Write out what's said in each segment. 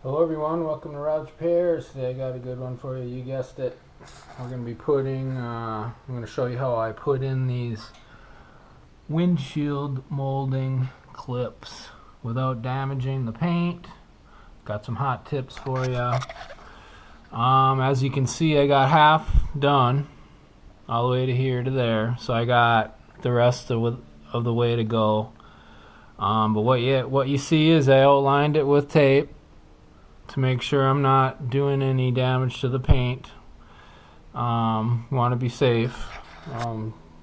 Hello everyone, welcome to Rob's Repairs. Today I got a good one for you. You guessed it. We're going to be putting, I'm going to show you how I put in these windshield molding clips without damaging the paint. Got some hot tips for you. As you can see, I got half done all the way to here to there, so I got the rest of the way to go. But what you see is I outlined it with tape to make sure I'm not doing any damage to the paint. Want to be safe.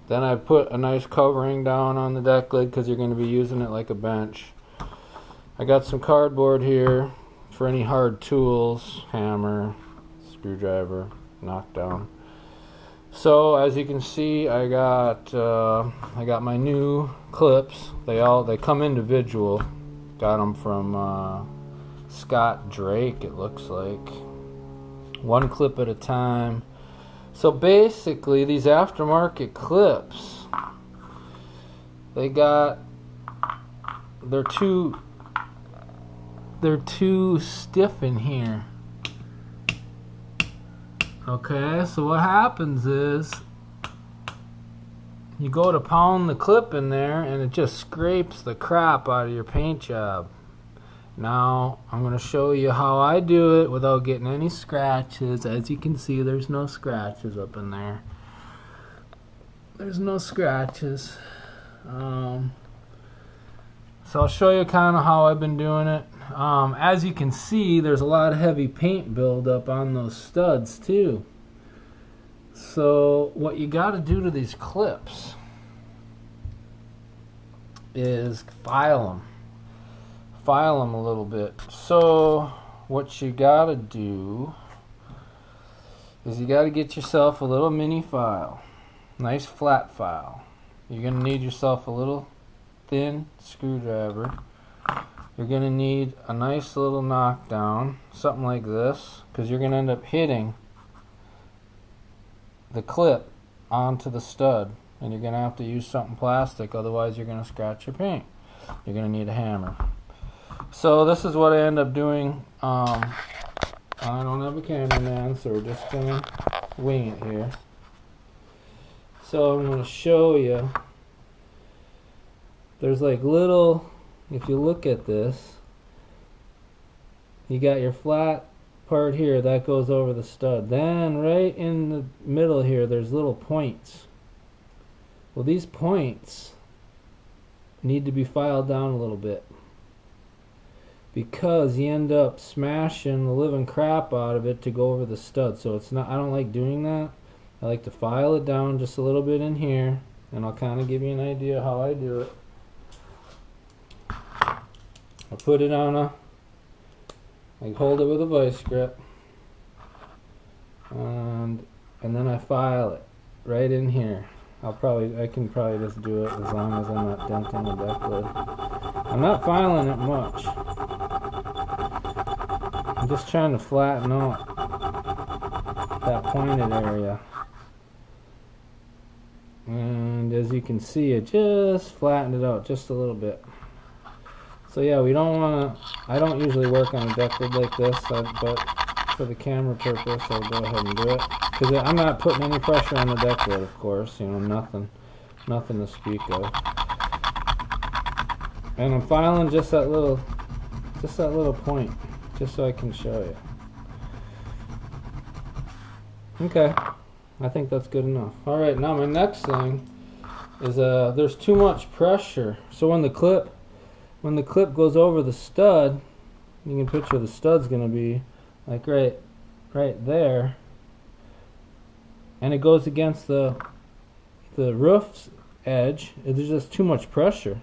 Then I put a nice covering down on the deck lid because you're going to be using it like a bench. I got some cardboard here for any hard tools, hammer, screwdriver, knockdown. So as you can see, I got my new clips. They come individual. Got them from Scott Drake, it looks like. One clip at a time. So basically, these aftermarket clips, they're too stiff in here. Okay, so what happens is you go to pound the clip in there and it just scrapes the crap out of your paint job. Now I'm going to show you how I do it without getting any scratches. As you can see, there's no scratches up in there. There's no scratches. So I'll show you kind of how I've been doing it. As you can see, there's a lot of heavy paint buildup on those studs too. So what you got to do to these clips is file them a little bit. So what you got to do is you got to get yourself a little mini file, nice flat file. You're going to need yourself a little thin screwdriver. You're going to need a nice little knockdown, something like this, because you're going to end up hitting the clip onto the stud, and you're going to have to use something plastic, otherwise you're going to scratch your paint. You're going to need a hammer. So this is what I end up doing. I don't have a cameraman, so we're just going to wing it here. So I'm going to show you. There's like little, if you look at this, you got your flat part here that goes over the stud. Then right in the middle here, there's little points. Well, these points need to be filed down a little bit, because you end up smashing the living crap out of it to go over the stud. So it's not, I don't like doing that. I like to file it down just a little bit in here, and I'll kind of give you an idea how I do it. I put it on I hold it with a vice grip, and then I file it right in here. I can probably just do it as long as I'm not denting the deck lid. I'm not filing it much. I'm just trying to flatten out that pointed area. And as you can see, it just flattened it out just a little bit. So yeah, we don't want to, I don't usually work on a deck lid like this, but for the camera purpose, I'll go ahead and do it. Because I'm not putting any pressure on the deck lid, of course, you know, nothing to speak of. And I'm filing just that little point, just so I can show you. Okay, I think that's good enough. All right, now my next thing is there's too much pressure. So when the clip goes over the stud, you can picture the stud's gonna be like right there, and it goes against the roof's edge. There's just too much pressure.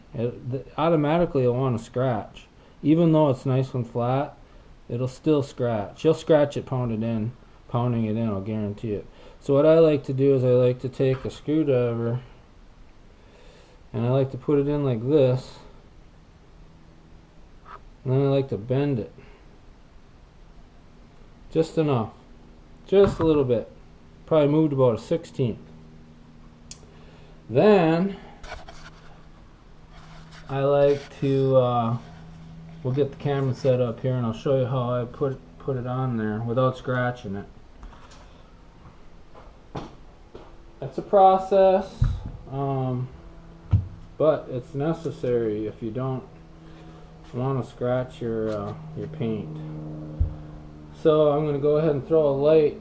Automatically it'll want to scratch. Even though it's nice and flat, it'll still scratch. You'll scratch it pounding it in, I'll guarantee it. So what I like to do is I like to take a screwdriver and I like to put it in like this, and then I like to bend it just enough, just a little bit, probably moved about a 1/16. Then I like to we'll get the camera set up here and I'll show you how I put it on there without scratching it. It's a process, but it's necessary if you don't want to scratch your paint. So I'm going to go ahead and throw a light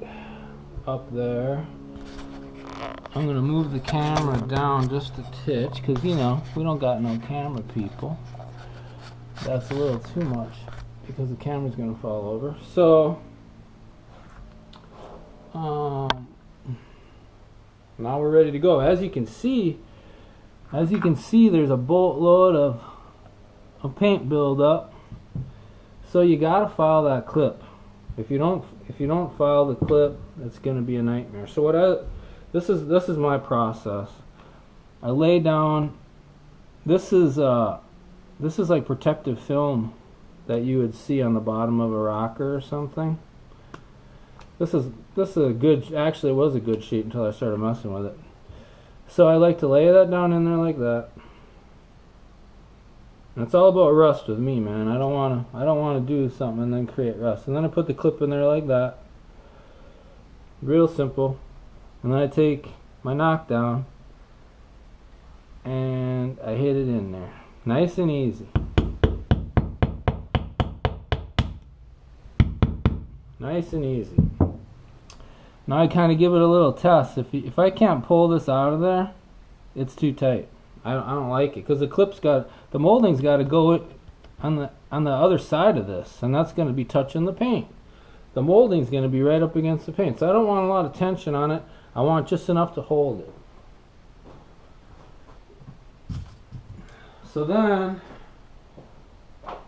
up there. I'm going to move the camera down just a titch because, you know, we don't got no camera people. That's a little too much because the camera's going to fall over. So now we're ready to go. As you can see, there's a boatload of paint buildup. So you gotta file that clip. If you don't file the clip, it's gonna be a nightmare. So this is my process. I lay down. This is like protective film that you would see on the bottom of a rocker or something. This is a good, actually it was a good sheet until I started messing with it. So I like to lay that down in there like that. And it's all about rust with me, man. I don't wanna do something and then create rust. And then I put the clip in there like that. Real simple. And then I take my knockdown and I hit it in there. Nice and easy. Nice and easy. Now I kind of give it a little test. If I can't pull this out of there, it's too tight. I don't like it because the molding's got to go on the other side of this, and that's going to be touching the paint. The molding's going to be right up against the paint, so I don't want a lot of tension on it. I want just enough to hold it. So then,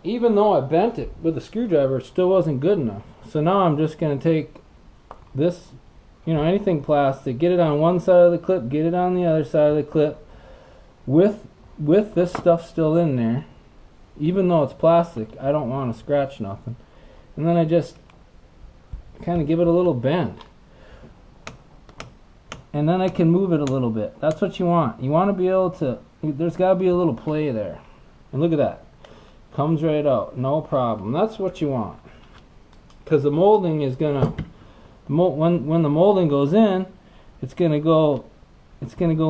even though I bent it with a screwdriver, it still wasn't good enough. So now I'm just going to take this, you know, anything plastic, get it on one side of the clip, get it on the other side of the clip, with this stuff still in there. Even though it's plastic, I don't want to scratch nothing. And then I just kind of give it a little bend. And then I can move it a little bit. That's what you want. You want to be able to, there's got to be a little play there. And look at that. Comes right out. No problem. That's what you want. Because the molding is going to, when the molding goes in, it's going to go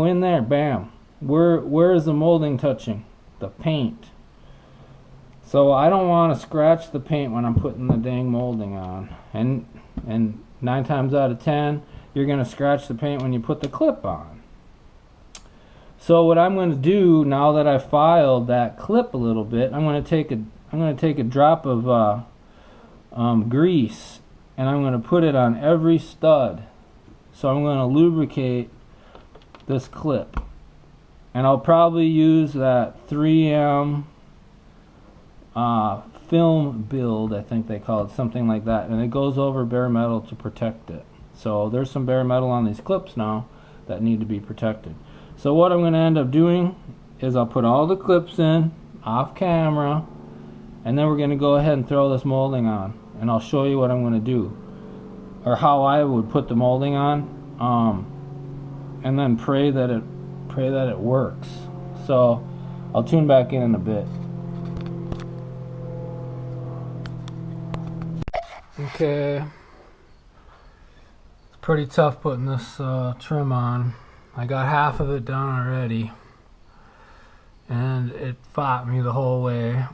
in there. Bam. Where is the molding touching? The paint. So I don't want to scratch the paint when I'm putting the dang molding on. And 9 times out of 10, you're going to scratch the paint when you put the clip on. So what I'm going to do now that I've filed that clip a little bit, I'm going to take a drop of grease and I'm going to put it on every stud. So I'm going to lubricate this clip. And I'll probably use that 3M film build, I think they call it, something like that. And it goes over bare metal to protect it. So there's some bare metal on these clips now that need to be protected. So what I'm going to end up doing is I'll put all the clips in off camera, and then we're going to go ahead and throw this molding on. And I'll show you what I'm going to do, or how I would put the molding on, and then pray that it works. So I'll tune back in a bit. Okay, it's pretty tough putting this trim on. I got half of it done already, and it fought me the whole way.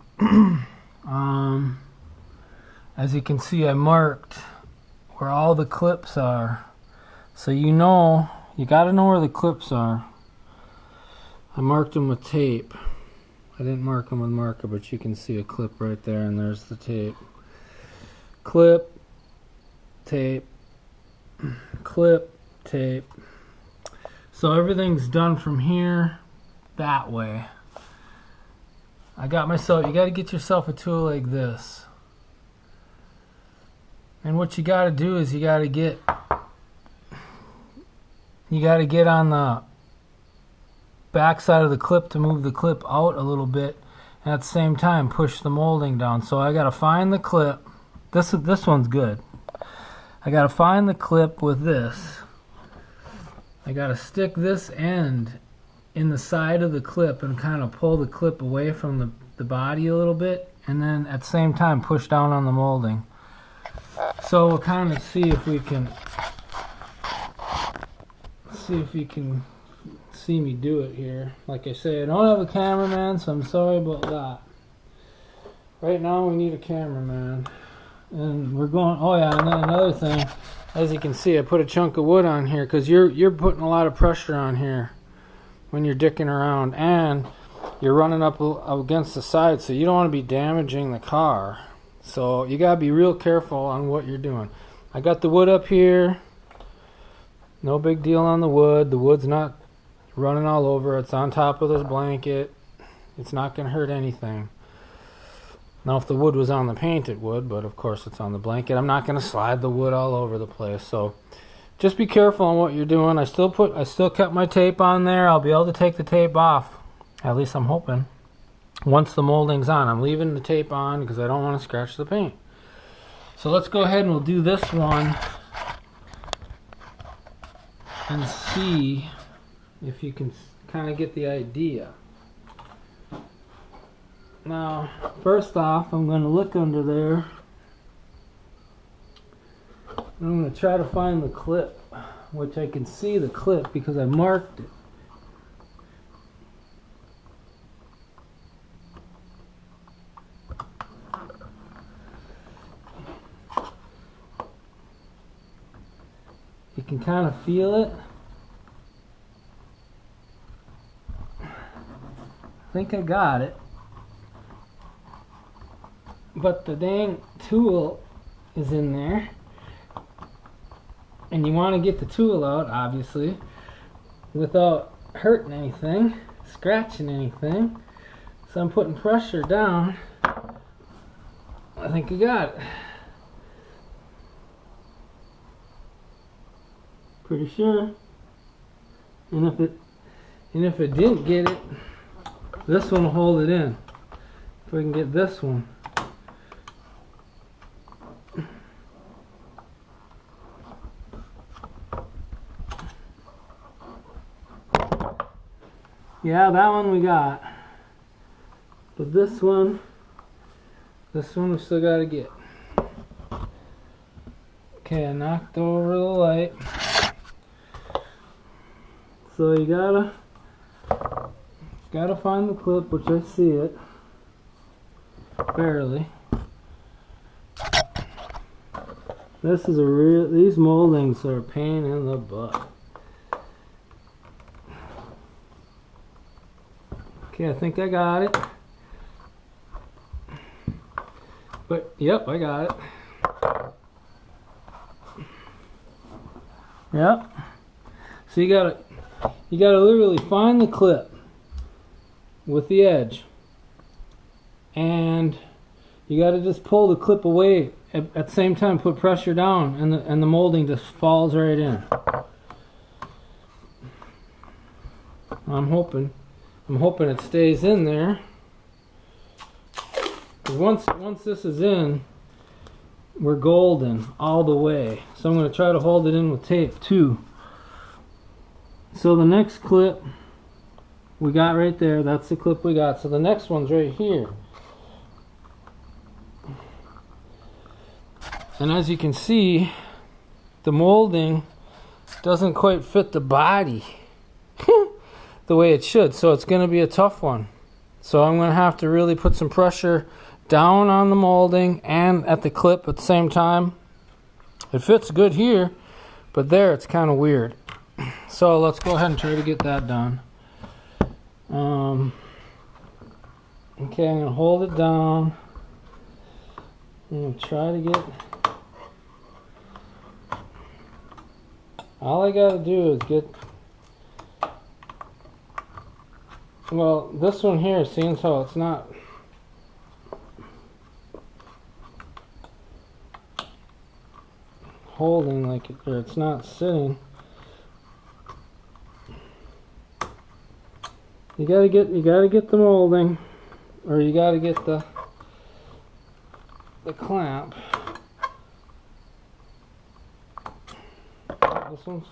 As you can see, I marked where all the clips are, so you gotta know where the clips are. I marked them with tape. I didn't mark them with marker, but you can see a clip right there, and there's the tape. Clip, tape, clip, tape. So everything's done from here that way. I got myself, you got to get yourself a tool like this. And what you got to do is you got to get on the back side of the clip to move the clip out a little bit, and at the same time push the molding down. So I got to find the clip. This one's good. I got to find the clip with this. I got to stick this end in the side of the clip and kind of pull the clip away from the body a little bit, and then at the same time push down on the molding. So we'll kind of see if you can see me do it here. Like I say, I don't have a cameraman, so I'm sorry about that. Right now we need a cameraman. And we're going, oh yeah, and then another thing, as you can see, I put a chunk of wood on here because you're putting a lot of pressure on here when you're dicking around, and you're running up against the side, so you don't want to be damaging the car. So you gotta be real careful on what you're doing. I got the wood up here. No big deal on the wood. The wood's not running all over. It's on top of this blanket. It's not gonna hurt anything. Now if the wood was on the paint it would, but of course it's on the blanket. I'm not gonna slide the wood all over the place. So just be careful on what you're doing. I still kept my tape on there. I'll be able to take the tape off. At least I'm hoping. Once the molding's on, I'm leaving the tape on because I don't want to scratch the paint. So let's go ahead and we'll do this one and see if you can kind of get the idea. Now, first off, I'm going to look under there. I'm going to try to find the clip, which I can see the clip because I marked it. You can kind of feel it. I think I got it. But the dang tool is in there. And you want to get the tool out, obviously, without hurting anything, scratching anything. So I'm putting pressure down. I think I got it. Pretty sure. And if it didn't get it, this one will hold it in. If we can get this one. Yeah, that one we got. But this one we still gotta get. Okay, I knocked over the light. So you gotta find the clip, which I see it. Barely. This is these moldings are a pain in the butt. Okay, I think I got it. But yep, I got it. Yep. So you gotta literally find the clip with the edge, and you gotta just pull the clip away at the same time. Put pressure down, and the molding just falls right in. I'm hoping it stays in there. 'Cause once this is in, we're golden all the way. So I'm going to try to hold it in with tape too. So the next clip we got right there, that's the clip we got. So the next one's right here. And as you can see, the molding doesn't quite fit the body the way it should. So it's going to be a tough one. So I'm going to have to really put some pressure down on the molding and at the clip at the same time. It fits good here, but there it's kind of weird. So let's go ahead and try to get that done. Okay, I'm going to hold it down. I'm going to try to get... All I got to do is get... Well, this one here, seeing how it's not... holding like it, or it's not sitting. You gotta get the molding, or you gotta get the clamp. This one's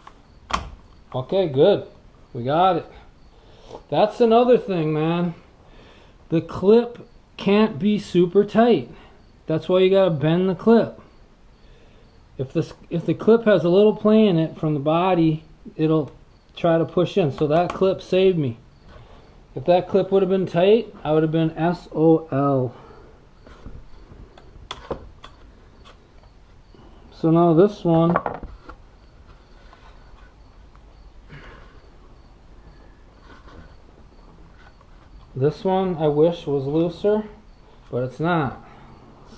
okay. Good, we got it. That's another thing, man. The clip can't be super tight. That's why you gotta bend the clip. If the clip has a little play in it from the body, it'll try to push in. So that clip saved me. If that clip would have been tight, I would have been SOL. So now this one, I wish was looser, but it's not.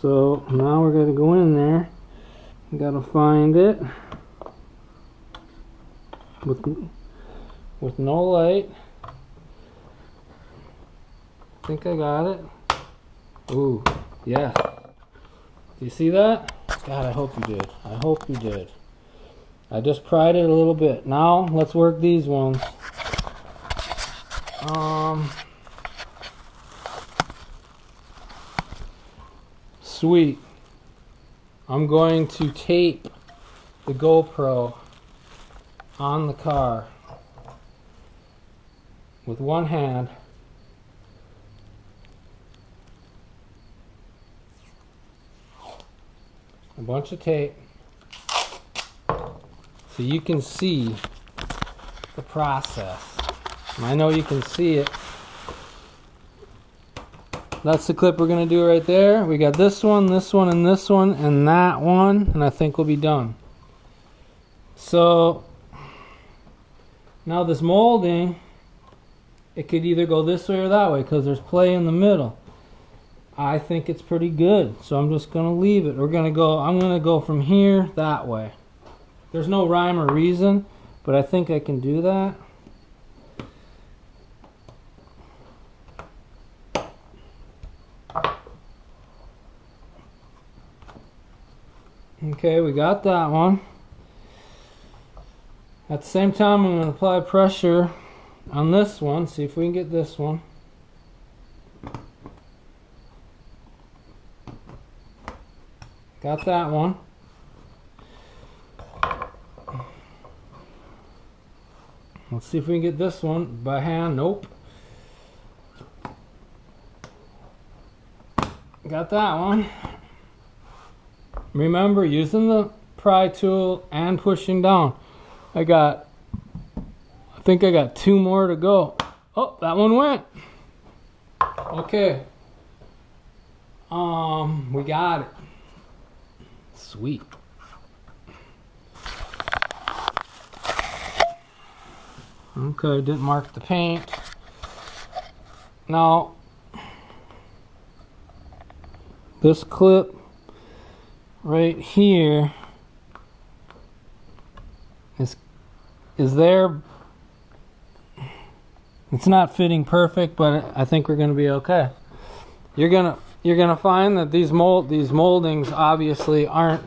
So now we're gonna go in there. We gotta find it with no light. I think I got it. Ooh, yes. Do you see that? God, I hope you did. I hope you did. I just pried it a little bit. Now let's work these ones. Sweet. I'm going to tape the GoPro on the car with one hand. A bunch of tape so you can see the process. And I know you can see it. That's the clip we're going to do right there. We got this one, and this one, and that one, and I think we'll be done. So now this molding, it could either go this way or that way because there's play in the middle. I think it's pretty good, so I'm just gonna leave it. I'm gonna go from here that way. There's no rhyme or reason, but I think I can do that. Okay, we got that one. At the same time, I'm gonna apply pressure on this one. See if we can get this one. Got that one. Let's see if we can get this one by hand. Nope. Got that one. Remember, using the pry tool and pushing down. I think I got 2 more to go. Oh, that one went. Okay. We got it. Sweet. Okay, didn't mark the paint. Now, this clip right here is there. It's not fitting perfect, but I think we're gonna be okay. You're gonna find that these moldings obviously aren't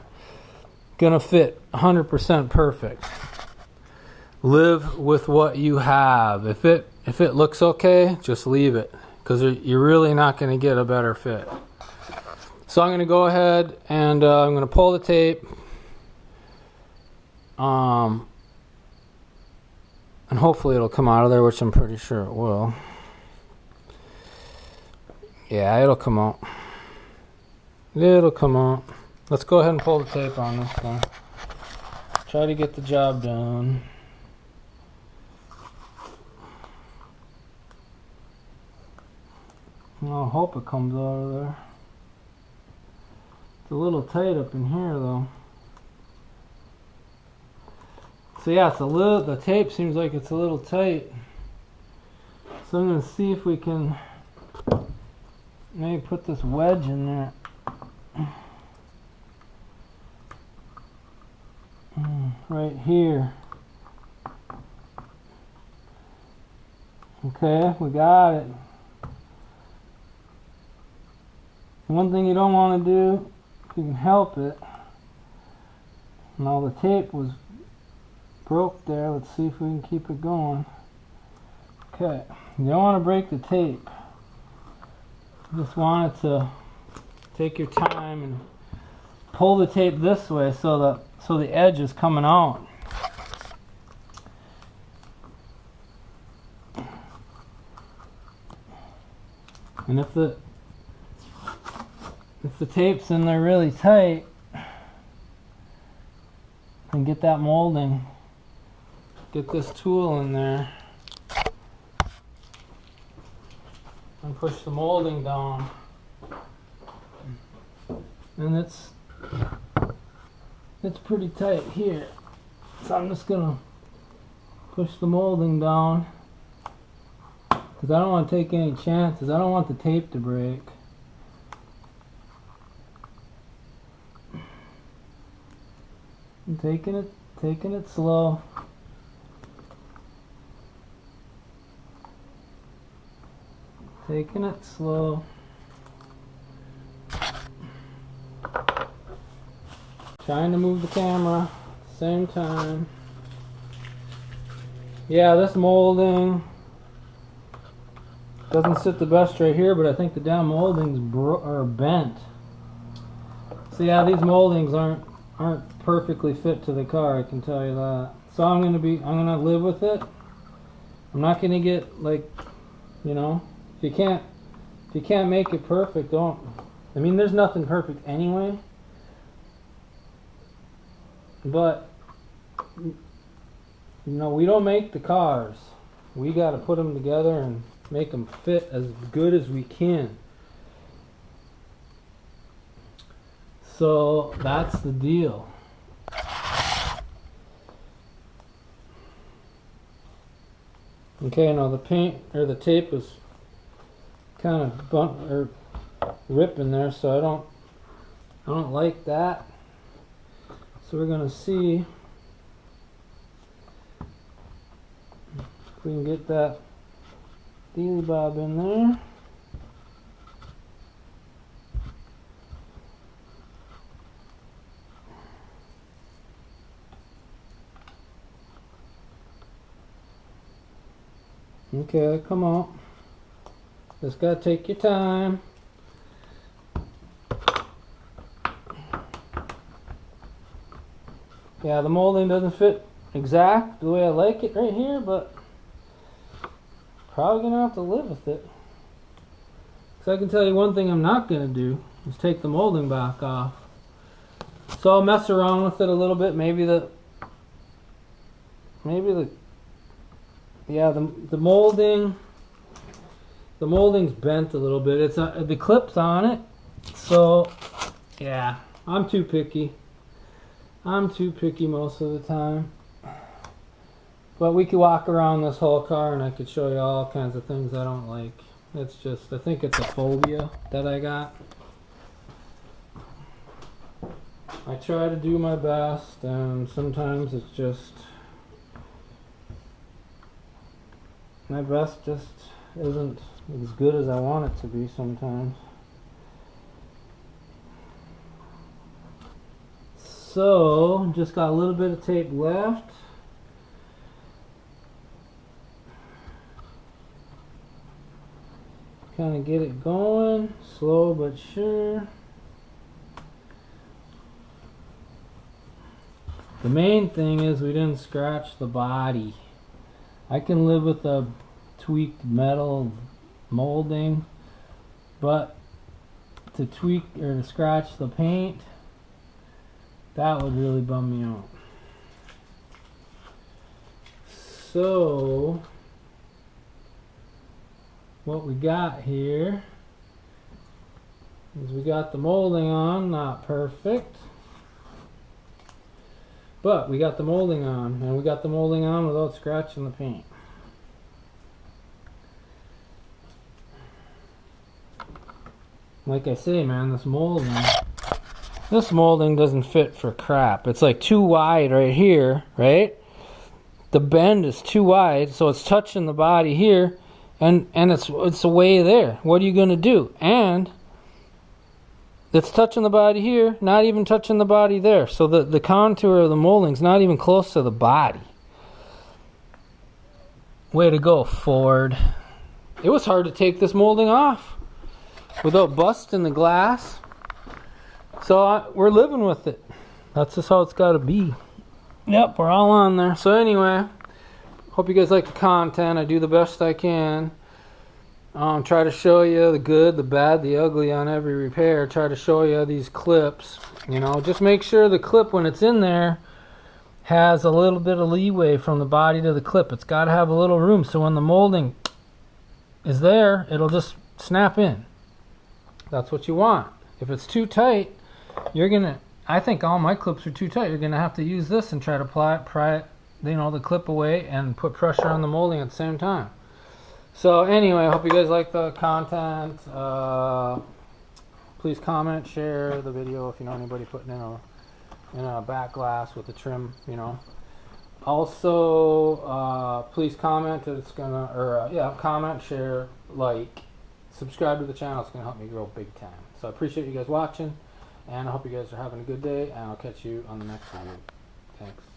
gonna fit 100% perfect. Live with what you have. If it looks okay, just leave it, because you're really not gonna get a better fit. So I'm gonna go ahead and I'm gonna pull the tape, and hopefully it'll come out of there, which I'm pretty sure it will. Yeah, it'll come out. It'll come out. Let's go ahead and pull the tape on this one. Try to get the job done. I hope it comes out of there. It's a little tight up in here though. So yeah, the tape seems like it's a little tight. So I'm going to see if we can maybe put this wedge in there. Right here. Okay, we got it. One thing you don't want to do, if you can help it. Now the tape was broke there. Let's see if we can keep it going. Okay, you don't want to break the tape. You just want it to take your time and pull the tape this way so the edge is coming out. And if if the tape's in there really tight, and get that molding, get this tool in there and push the molding down, and it's pretty tight here, so I'm just gonna push the molding down because I don't want to take any chances. I don't want the tape to break. I'm taking it slow. Taking it slow. Trying to move the camera at the same time. Yeah, this molding doesn't sit the best right here, but I think the down moldings are bent. So yeah, these moldings aren't perfectly fit to the car, I can tell you that. So I'm gonna live with it. I'm not gonna get, like, you know, if you can't make it perfect, don't. I mean, there's nothing perfect anyway. But you know, we don't make the cars. We got to put them together and make them fit as good as we can. So that's the deal. Okay, now the paint or the tape is kind of bumped or ripping there, so I don't like that. So we're gonna see if we can get that dealy bob in there. Okay, come on. Just gotta take your time. Yeah, the molding doesn't fit exact the way I like it right here, but probably gonna have to live with it. So I can tell you one thing I'm not gonna do is take the molding back off. So I'll mess around with it a little bit. Maybe the molding's bent a little bit. It's the clip's on it. So yeah, I'm too picky. I'm too picky most of the time. But we could walk around this whole car and I could show you all kinds of things I don't like. It's just, I think it's a phobia that I got. I try to do my best, and sometimes it's just, my best just isn't as good as I want it to be sometimes. So, just got a little bit of tape left. Kind of get it going, slow but sure. The main thing is we didn't scratch the body. I can live with a tweaked metal molding, but to tweak or to scratch the paint, that would really bum me out. So what we got here is we got the molding on, not perfect, but we got the molding on, and we got the molding on without scratching the paint. Like I say, man, this molding doesn't fit for crap. It's like too wide right here, right? The bend is too wide, so it's touching the body here, and it's way there. What are you gonna do? And it's touching the body here, not even touching the body there. So the contour of the molding's not even close to the body. Way to go, Ford. It was hard to take this molding off without busting the glass. So we're living with it. That's just how it's got to be. Yep, we're all on there. So anyway, hope you guys like the content. I do the best I can. Try to show you the good, the bad, the ugly on every repair. Try to show you these clips. You know, just make sure the clip, when it's in there, has a little bit of leeway from the body to the clip. It's got to have a little room, so when the molding is there, it'll just snap in. That's what you want. If it's too tight, you're gonna, I think all my clips are too tight. You're gonna have to use this and try to pry it, you know, the clip away and put pressure on the molding at the same time. So anyway, I hope you guys like the content. Please comment, share the video if you know anybody putting in a back glass with a trim, you know. Also, please comment. It's gonna, or yeah, comment, share, like, subscribe to the channel. It's gonna help me grow big time. So I appreciate you guys watching, and I hope you guys are having a good day, and I'll catch you on the next video. Thanks.